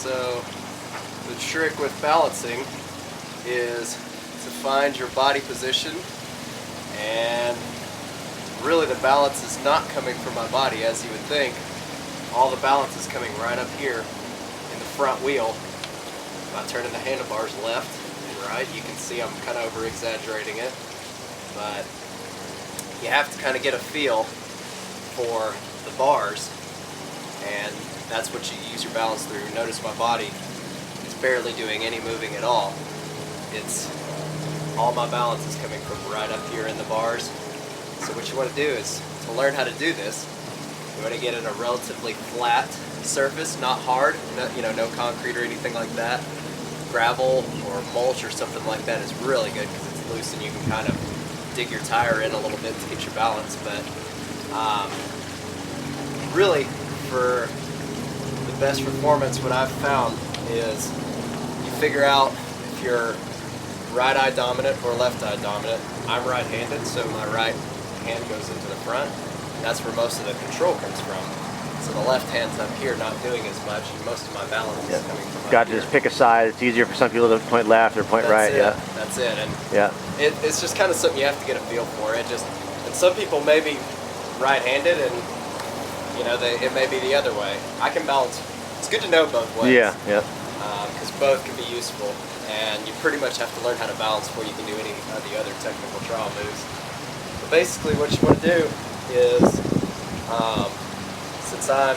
So the trick with balancing is to find your body position, and really the balance is not coming from my body as you would think. All the balance is coming right up here in the front wheel. By turning the handlebars left and right, you can see I'm kind of over exaggerating it, but you have to kind of get a feel for the bars, and that's what you use your balance through. Notice my body is barely doing any moving at all. It's all my balance is coming from right up here in the bars. So what you want to do is, to learn how to do this, you want to get in a relatively flat surface, not hard, no concrete or anything like that. Gravel or mulch or something like that is really good because it's loose and you can kind of dig your tire in a little bit to get your balance. But really, for the best performance, what I've found is you figure out if you're right eye dominant or left eye dominant. I'm right-handed, so my right hand goes into the front. That's where most of the control comes from. So the left hand's up here not doing as much, and most of my balance is coming from up Got to here. just pick a side. It's easier for some people to point left or point right. Yeah, that's it. And yeah, it's just kind of something you have to get a feel for. And some people may be right-handed, and it may be the other way. I can balance. It's good to know both ways. Yeah, yeah. Because both can be useful, and you pretty much have to learn how to balance before you can do any of the other technical trial moves. But basically, what you want to do is, since I'm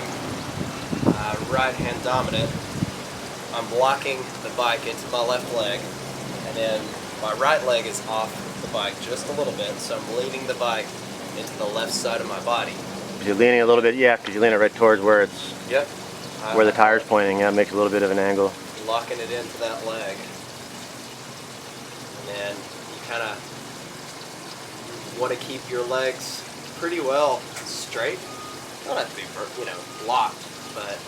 right-hand dominant, I'm blocking the bike into my left leg, and then my right leg is off the bike just a little bit, so I'm leaning the bike into the left side of my body. You're leaning a little bit, yeah, because you lean it right towards where it's, yep, where the tire's pointing. Yeah, it makes a little bit of an angle. Locking it into that leg, and then you kind of want to keep your legs pretty well straight. You don't have to be, locked, but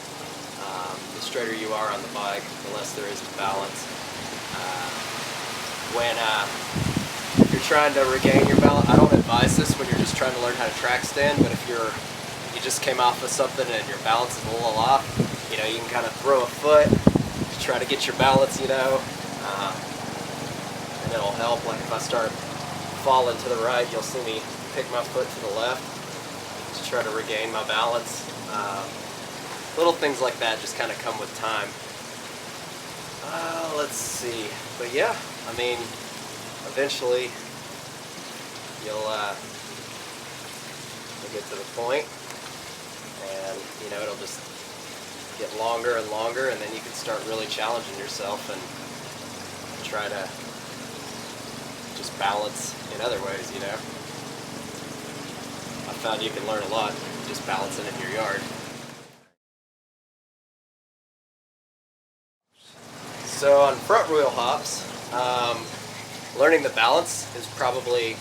the straighter you are on the bike, the less there is of balance. When you're trying to regain your balance, I don't advise this when you're just trying to learn how to track stand, but if you just came off of something and your balance is a little off, you can kind of throw a foot to try to get your balance, and it'll help. Like if I start falling to the right, you'll see me pick my foot to the left to try to regain my balance. Little things like that just kind of come with time. Let's see. But yeah, eventually you'll get to the point, and it'll just get longer and longer, and then you can start really challenging yourself and try to just balance in other ways. I found you can learn a lot just balancing in your yard. So on front wheel hops, learning the balance is probably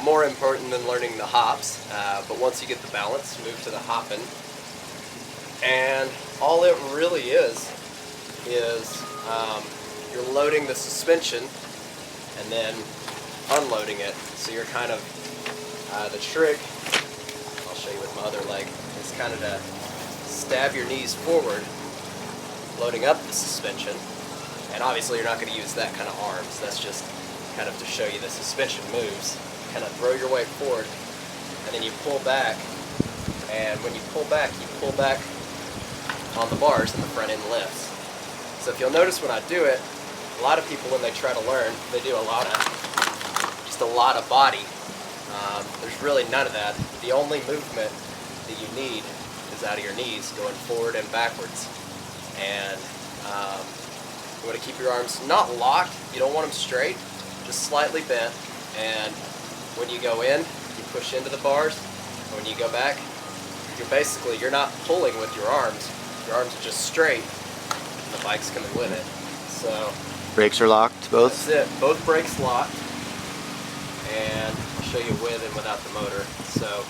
more important than learning the hops, but once you get the balance, move to the hopping. And all it really is you're loading the suspension and then unloading it. So you're kind of, the trick, I'll show you with my other leg, is kind of to stab your knees forward, loading up the suspension. And obviously you're not going to use that kind of arms, that's just kind of to show you the suspension moves. Kind of throw your weight forward, and then you pull back, and when you pull back on the bars and the front end lifts. So if you'll notice when I do it, a lot of people when they try to learn, they do a lot of body. There's really none of that. The only movement that you need is out of your knees, going forward and backwards. And you want to keep your arms not locked, you don't want them straight, just slightly bent, and when you go in, you push into the bars, and when you go back, you're not pulling with your arms are just straight, and the bike's coming with it. So brakes are locked, both? That's it, both brakes locked, and I'll show you with and without the motor. So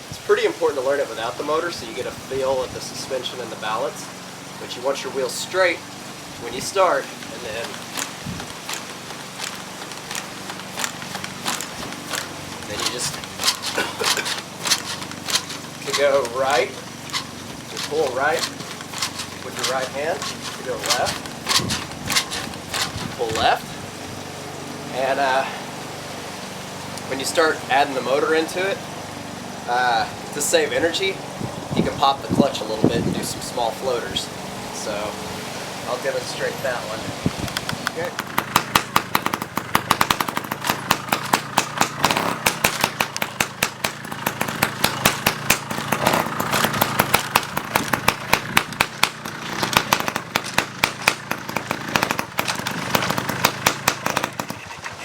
it's pretty important to learn it without the motor so you get a feel of the suspension and the balance, but you want your wheels straight when you start, and then you just can go right, you pull right with your right hand, you go left, pull left, and when you start adding the motor into it, to save energy, you can pop the clutch a little bit and do some small floaters. So I'll demonstrate that one. Okay.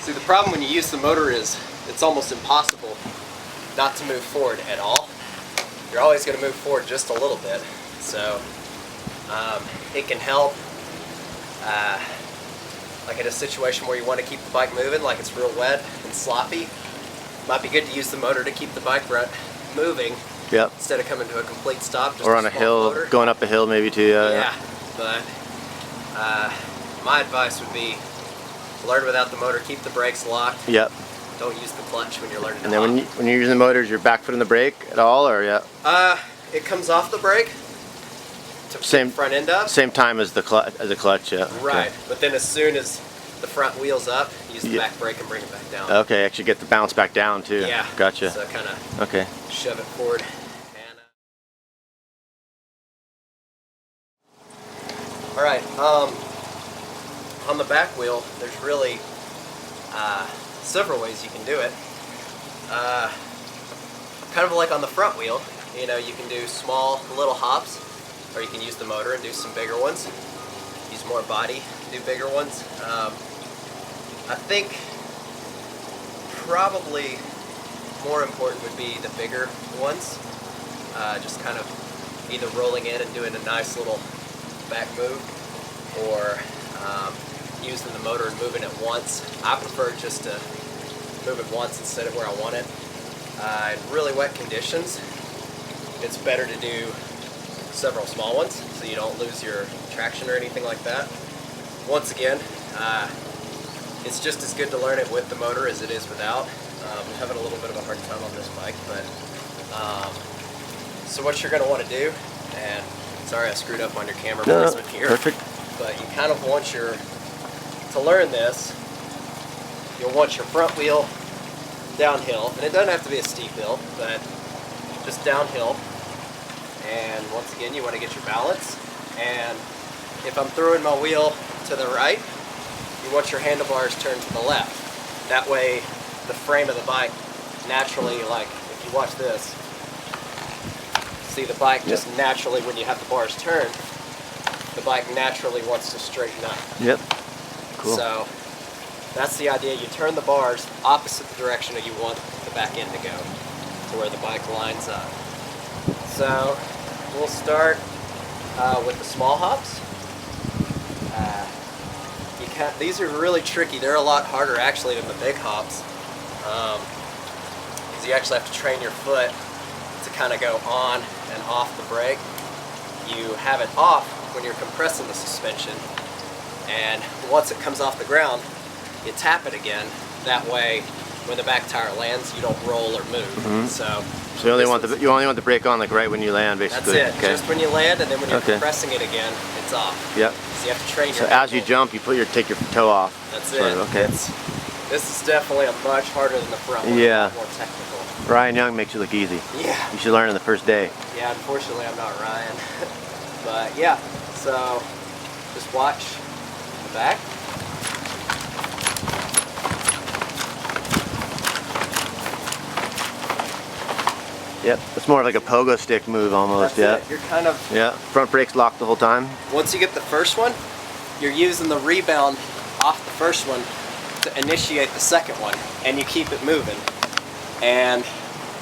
See, the problem when you use the motor is it's almost impossible not to move forward at all. You're always going to move forward just a little bit. So it can help like in a situation where you want to keep the bike moving, like it's real wet and sloppy. Might be good to use the motor to keep the bike moving. Yep. Instead of coming to a complete stop. Just or on a hill, floater. going up a hill maybe too. Yeah, but my advice would be learn without the motor, keep the brakes locked. Yep. Don't use the clutch when you're learning to And then when you're using the motors, you're back foot on the brake at all, or yeah? It comes off the brake to Same the front end up. Same time as the clutch, yeah. Right, Okay. but then as soon as the front wheel's up, use the back brake and bring it back down. Okay, actually get the bounce back down too. Yeah. Gotcha. So kind of Okay. shove it forward. And, all right. On the back wheel, there's really several ways you can do it. Kind of like on the front wheel, you know, you can do small little hops, or you can use the motor and do some bigger ones. Use more body, do bigger ones. I think probably more important would be the bigger ones. Just kind of either rolling in and doing a nice little back move, or using the motor and moving it once. I prefer just to move it once and set it where I want it. In really wet conditions, it's better to do several small ones so you don't lose your traction or anything like that. Once again, it's just as good to learn it with the motor as it is without. I'm having a little bit of a hard time on this bike, but so what you're going to want to do, and sorry I screwed up on your camera placement here, perfect. but you kind of want to learn this, you'll want your front wheel downhill, and it doesn't have to be a steep hill, but just downhill. And once again, you want to get your balance. And if I'm throwing my wheel to the right, you want your handlebars turned to the left. That way, the frame of the bike naturally, like if you watch this, see the bike just naturally, when you have the bars turned, the bike naturally wants to straighten up. Yep. Cool. So that's the idea. You turn the bars opposite the direction that you want the back end to go, to where the bike lines up. So we'll start with the small hops. These are really tricky. They're a lot harder actually than the big hops, because you actually have to train your foot to kind of go on and off the brake. You have it off when you're compressing the suspension, and once it comes off the ground, you tap it again. That way, when the back tire lands, you don't roll or move. Mm-hmm. So you only want the brake on like right when you land, basically. That's it. Okay. Just when you land, and then when you're compressing it again, it's off. Yep. So you have to train your So as you jump, you take your toe off. That's it. Okay. This is definitely a much harder than the front one. Yeah. More technical. Ryan Young makes it look easy. Yeah. You should learn in the first day. Yeah, unfortunately I'm not Ryan. But yeah, so just watch the back. Yep, it's more like a pogo stick move almost. That's it. You're kind of... Yeah, front brake's locked the whole time. Once you get the first one, you're using the rebound off the first one to initiate the second one, and you keep it moving. And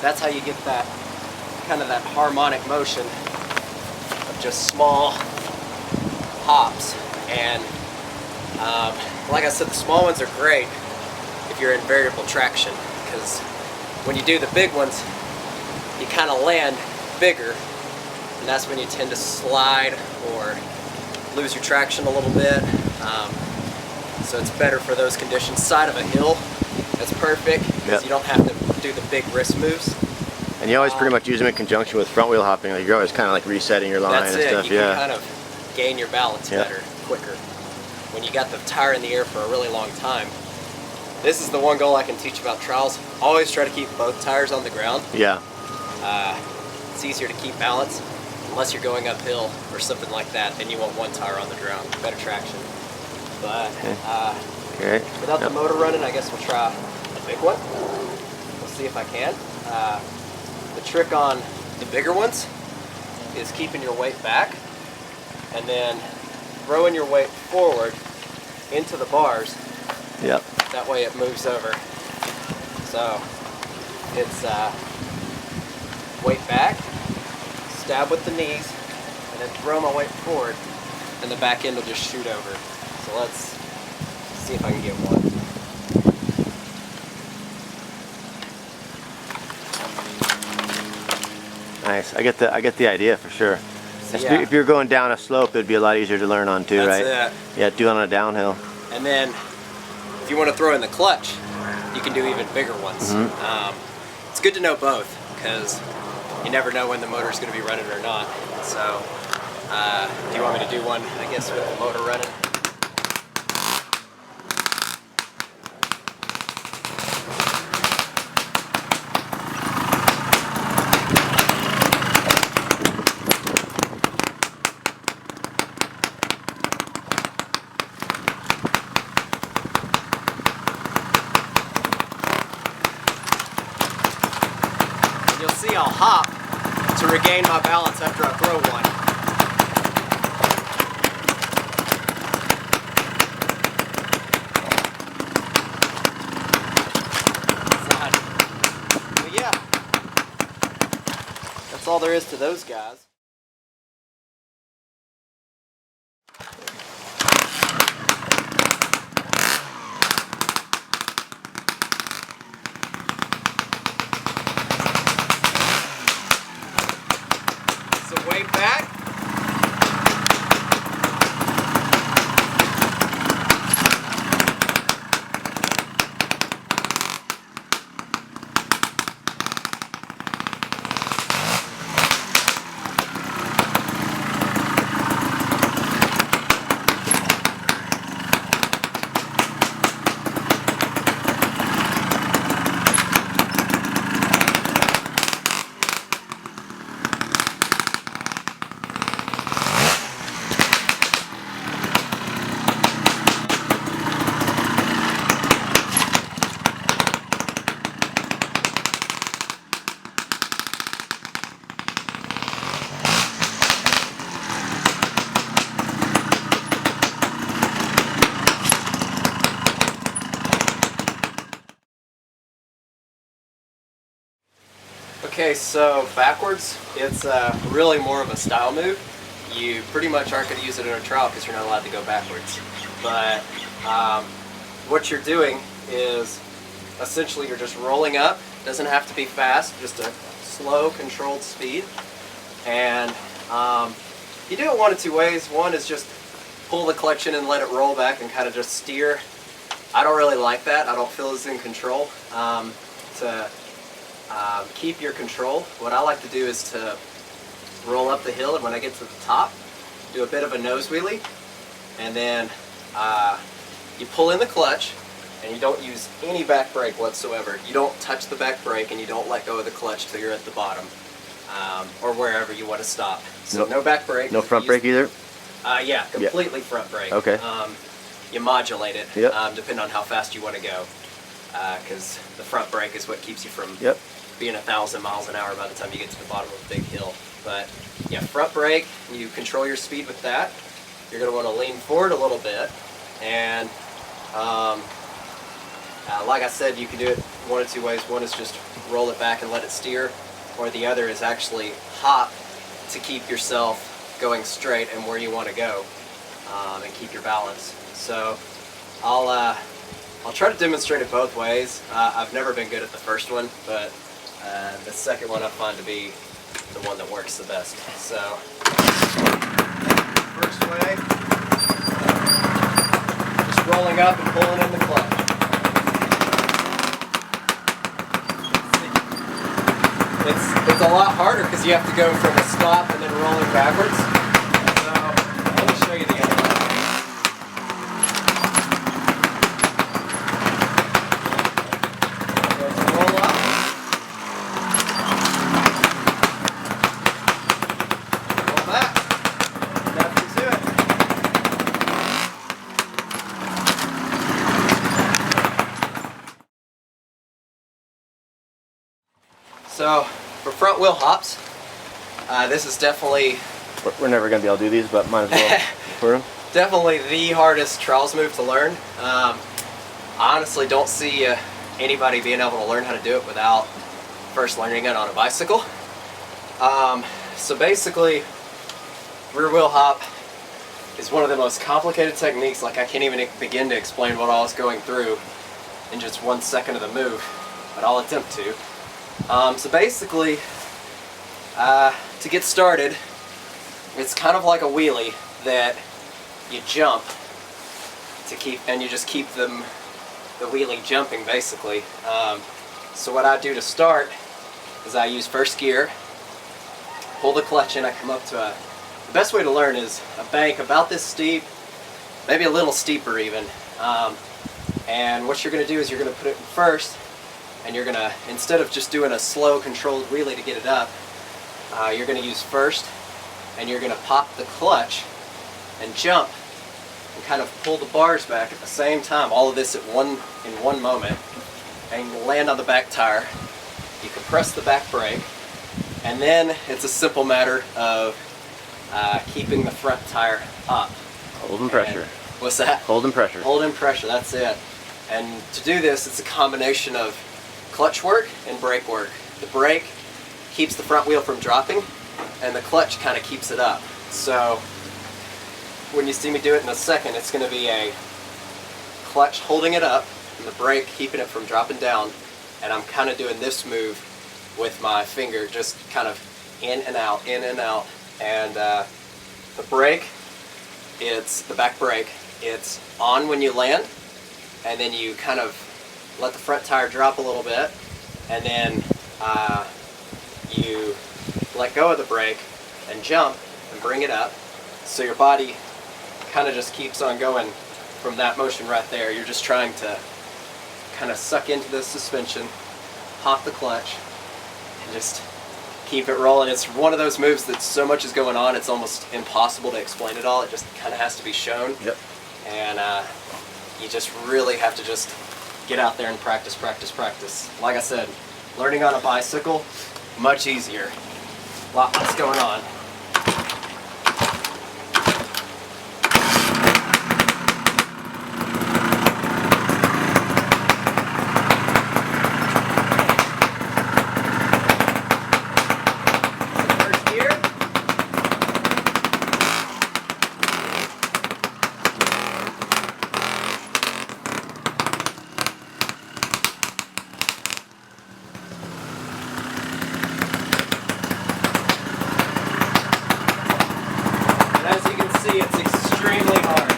that's how you get that kind of that harmonic motion of just small hops. And like I said, the small ones are great if you're in variable traction, because when you do the big ones, you kind of land bigger, and that's when you tend to slide or lose your traction a little bit. So it's better for those conditions. Side of a hill, that's perfect, because you don't have to do the big wrist moves. And you always pretty much use them in conjunction with front wheel hopping. Like you're always kind of like resetting your line and stuff. You can kind of gain your balance better, quicker. When you got the tire in the air for a really long time. This is the one goal I can teach about trials. Always try to keep both tires on the ground. Yeah. It's easier to keep balance. Unless you're going uphill or something like that, then you want one tire on the ground, better traction. But without the motor running, I guess we'll try a big one. We'll see if I can. The trick on the bigger ones is keeping your weight back and then throwing your weight forward into the bars. Yep. That way it moves over. So it's weight back, stab with the knees, and then throw my weight forward, and the back end will just shoot over. So let's see if I can get one. Nice. I get the idea for sure. So, If you're going down a slope, it'd be a lot easier to learn on too, right? That's it. Yeah, do it on a downhill. And then, if you want to throw in the clutch, you can do even bigger ones. It's good to know both, because you never know when the motor's going to be running or not. So, do you want me to do one, I guess, with the motor running? You'll see I'll hop to regain my balance after I throw one. But yeah, that's all there is to those guys. Way back. Okay, so backwards, it's really more of a style move. You pretty much aren't going to use it in a trial because you're not allowed to go backwards. But what you're doing is essentially you're just rolling up. It doesn't have to be fast, just a slow, controlled speed. And you do it one of two ways. One is just pull the clutch in and let it roll back and kind of just steer. I don't really like that. I don't feel as in control. Keep your control. What I like to do is to roll up the hill, and when I get to the top, do a bit of a nose wheelie, and then you pull in the clutch, and you don't use any back brake whatsoever. You don't touch the back brake, and you don't let go of the clutch till you're at the bottom, or wherever you want to stop. So no back brake. No front brake either? Yeah, completely front brake. Okay. You modulate it, Yep. depending on how fast you want to go, because the front brake is what keeps you from Yep. being 1,000 miles an hour by the time you get to the bottom of a big hill. But yeah, front brake, you control your speed with that. You're going to want to lean forward a little bit, and like I said, you can do it one of two ways. One is just roll it back and let it steer, or the other is actually hop to keep yourself going straight and where you want to go, and keep your balance. So I'll try to demonstrate it both ways. I've never been good at the first one, but the second one I find to be the one that works the best. So, first way, just rolling up and pulling in the clutch. It's a lot harder because you have to go from a stop and then rolling backwards. So, So for front wheel hops, this is definitely We're never gonna be able to do these, but might as well for them. definitely the hardest trials move to learn. I honestly don't see anybody being able to learn how to do it without first learning it on a bicycle. So basically, rear wheel hop is one of the most complicated techniques. Like, I can't even begin to explain what I was going through in just 1 second of the move, but I'll attempt to. So basically, to get started, it's kind of like a wheelie that you jump to keep, and you just keep the wheelie jumping basically. So what I do to start is I use first gear, pull the clutch in, I come up to the best way to learn is a bank about this steep, maybe a little steeper even. And what you're going to do is you're going to put it in first, and you're going to, instead of just doing a slow controlled wheelie to get it up, you're going to use first, and you're going to pop the clutch and jump and kind of pull the bars back at the same time. All of this in one moment, and you land on the back tire. You compress the back brake, and then it's a simple matter of keeping the front tire up. Holding pressure. And, what's that? Holding pressure. Holding pressure, that's it. And to do this, it's a combination of clutch work and brake work. The brake keeps the front wheel from dropping, and the clutch kind of keeps it up. So when you see me do it in a second, it's going to be a clutch holding it up and the brake keeping it from dropping down, and I'm kind of doing this move with my finger, just kind of in and out, in and out. And the brake, it's the back brake, it's on when you land, and then you kind of let the front tire drop a little bit, and then you let go of the brake and jump and bring it up, so your body kind of just keeps on going from that motion right there. You're just trying to kind of suck into the suspension, pop the clutch, and just keep it rolling. It's one of those moves that so much is going on, it's almost impossible to explain it all. It just kind of has to be shown. Yep. And you just really have to just get out there and practice, practice, practice. Like I said, learning on a bicycle, much easier. Lots going on. It's extremely hard.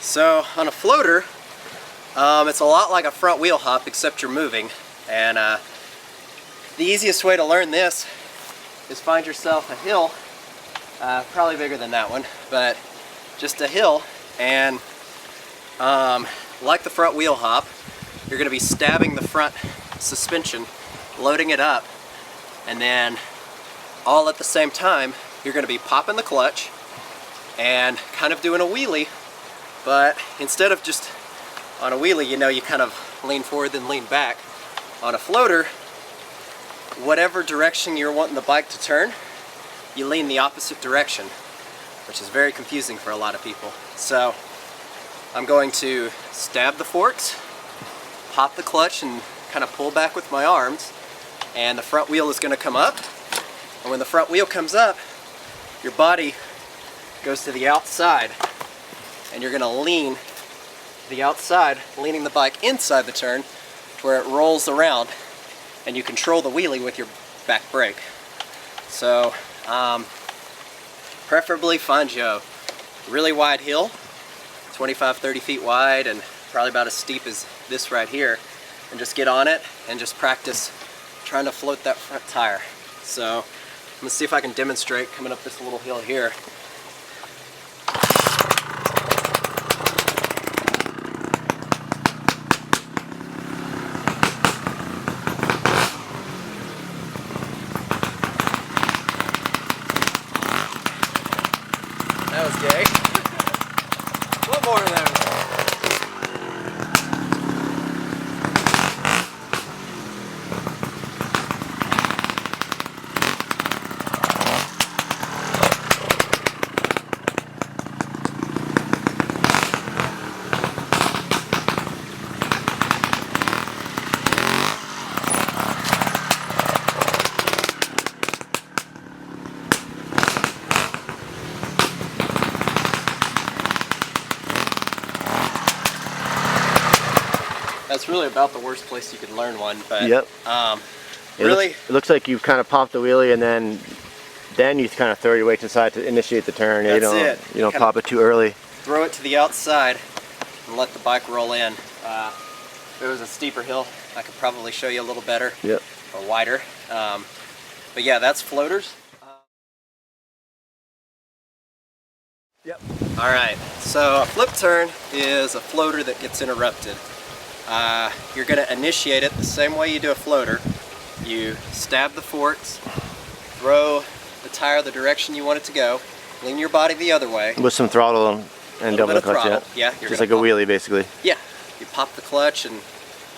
So on a floater, it's a lot like a front wheel hop, except you're moving. And the easiest way to learn this is find yourself a hill, probably bigger than that one, but just a hill, and like the front wheel hop, you're going to be stabbing the front suspension, loading it up, and then all at the same time you're going to be popping the clutch and kind of doing a wheelie. But instead of just on a wheelie, you know, you kind of lean forward then lean back. On a floater, whatever direction you're wanting the bike to turn, you lean the opposite direction, which is very confusing for a lot of people. So I'm going to stab the forks, pop the clutch, and kind of pull back with my arms, and the front wheel is going to come up. And when the front wheel comes up, your body goes to the outside, and you're going to lean the outside, leaning the bike inside the turn where it rolls around, and you control the wheelie with your back brake. So preferably find you a really wide hill, 25-30 feet wide, and probably about as steep as this right here, and just get on it and just practice trying to float that front tire. So I'm gonna see if I can demonstrate coming up this little hill here. That was gay. One more of those. That's really about the worst place you could learn one, but yep. Really, it looks like you've kind of popped the wheelie and then you kind of throw your weight inside to initiate the turn. That's you don't pop it too early. Throw it to the outside and let the bike roll in. If it was a steeper hill, I could probably show you a little better. Yep. Or wider. But yeah, that's floaters. Yep. All right, so a flip turn is a floater that gets interrupted. You're going to initiate it the same way you do a floater. You stab the forks, throw the tire the direction you want it to go, lean your body the other way. With some throttle and double the clutch, yeah. Just like a wheelie, basically. Yeah, you pop the clutch and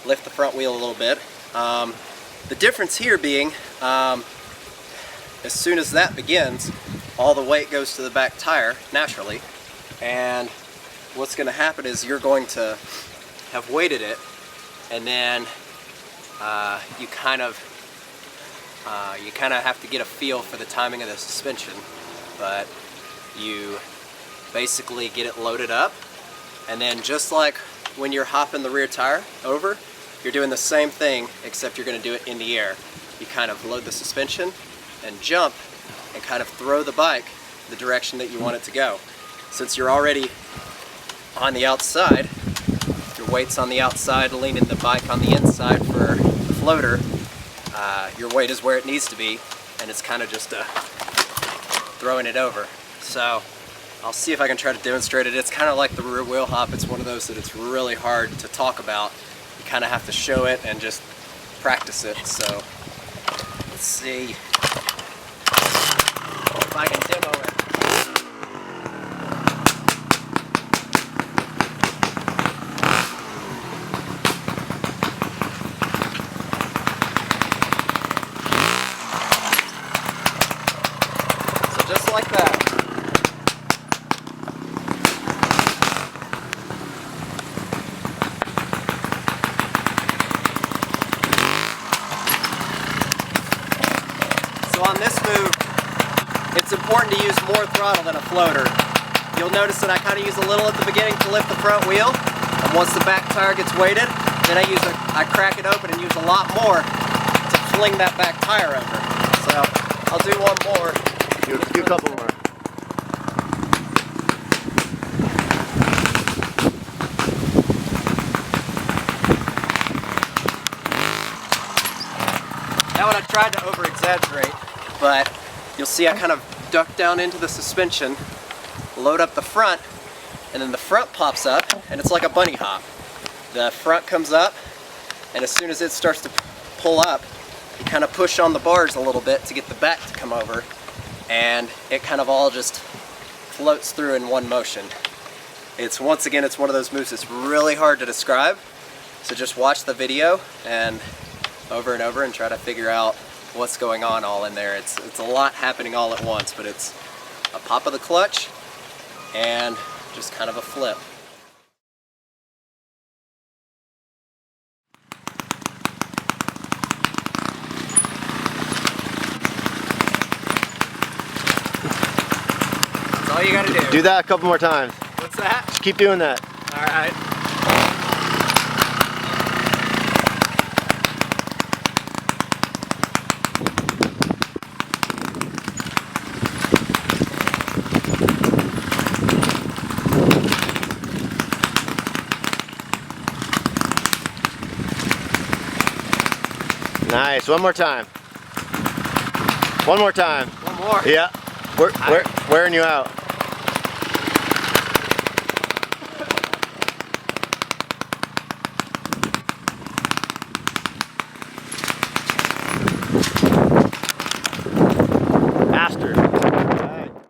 lift the front wheel a little bit. The difference here being, as soon as that begins, all the weight goes to the back tire, naturally. And what's going to happen is you're going to have weighted it, and then you kind of have to get a feel for the timing of the suspension, but you basically get it loaded up, and then just like when you're hopping the rear tire over, you're doing the same thing, except you're going to do it in the air. You kind of load the suspension and jump and kind of throw the bike the direction that you want it to go. Since you're already on the outside, your weight's on the outside, leaning the bike on the inside for the floater, your weight is where it needs to be, and it's kind of just throwing it over. So I'll see if I can try to demonstrate it. It's kind of like the rear wheel hop. It's one of those that it's really hard to talk about. You kind of have to show it and just practice it. So let's see if I can demo it. Just like that. So on this move, it's important to use more throttle than a floater. You'll notice that I kind of use a little at the beginning to lift the front wheel, and once the back tire gets weighted, then I crack it open and use a lot more to fling that back tire over. So I'll do one more. Do a couple more. That one I tried to over-exaggerate, but you'll see I kind of duck down into the suspension, load up the front, and then the front pops up, and it's like a bunny hop. The front comes up, and as soon as it starts to pull up, you kind of push on the bars a little bit to get the back to come over, and it kind of all just floats through in one motion. Once again, it's one of those moves that's really hard to describe, so just watch the video and over and over and try to figure out what's going on all in there. It's a lot happening all at once, but it's a pop of the clutch and just kind of a flip. That's all you gotta do. Do that a couple more times. What's that? Just keep doing that. All right. Nice. One more time. One more time. One more. Yeah. We're wearing you out.